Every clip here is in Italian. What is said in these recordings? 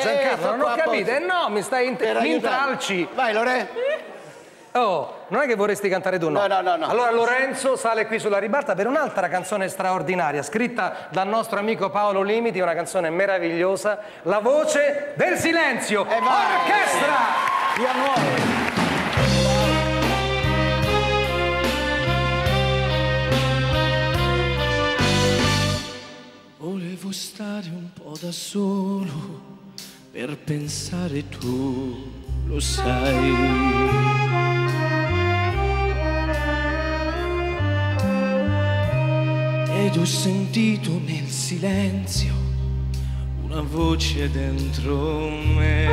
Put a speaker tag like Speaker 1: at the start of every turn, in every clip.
Speaker 1: Giancarlo, non ho capito. No, mi stai intralci.
Speaker 2: Vai, Lore.
Speaker 1: Oh, non è che vorresti cantare tu, no?
Speaker 2: No.
Speaker 1: Allora Lorenzo sale qui sulla ribalta per un'altra canzone straordinaria, scritta dal nostro amico Paolo Limiti, una canzone meravigliosa, La voce del silenzio. Orchestra!
Speaker 2: Via nuovo.
Speaker 3: Volevo stare un po' da solo per pensare, tu lo sai. Ed ho sentito nel silenzio una voce dentro me.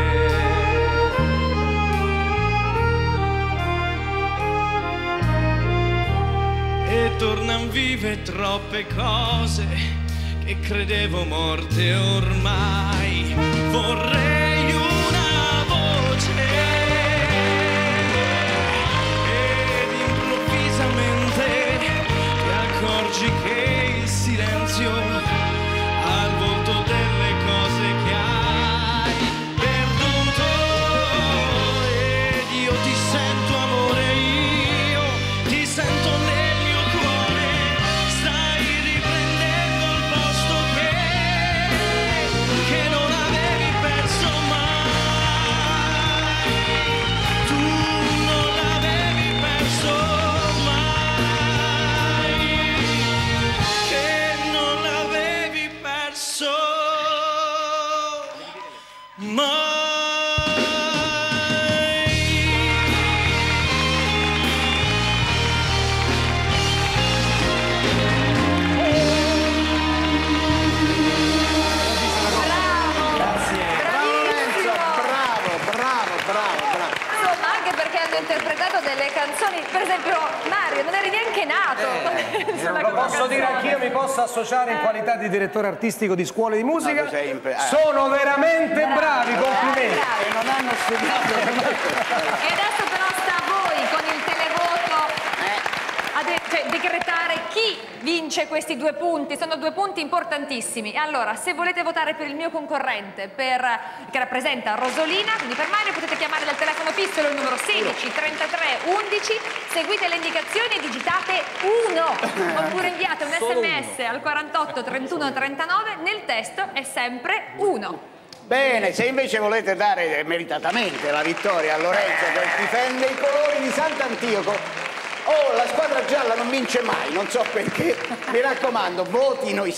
Speaker 3: E tornan vive troppe cose che credevo morte ormai. Vorrei una voce ed improvvisamente ti accorgi che il silenzio ha il volto delle cose che hai perduto. Ed io ti sento amore, io ti sento nel mio cuore. Stai riprendendo il posto che non avevi perso mai. Tu non l'avevi perso mai, che non l'avevi perso mai.
Speaker 2: Bravo.
Speaker 4: Insomma, anche perché hanno interpretato delle canzoni, per esempio Mario, non eri neanche nato.
Speaker 1: Lo posso dire anch'io, mi posso associare in qualità di direttore artistico di scuole di musica. Sono veramente bravi, complimenti.
Speaker 2: E non hanno studiato.
Speaker 4: E adesso però sta a voi con il televoto a decretare chi vince questi 2 punti. Sono 2 punti importantissimi. Allora, se volete votare per il mio concorrente che rappresenta Rosolina, quindi per Mario, potete chiamare dal telefono fisso il numero 16 33 11, seguite le indicazioni e digitate 1 oppure inviate un sms al 48 31 39. Nel testo è sempre 1.
Speaker 2: Bene, se invece volete dare meritatamente la vittoria a Lorenzo che difende i colori di Sant'Antioco, la squadra gialla non vince mai, non so perché, mi raccomando, votino i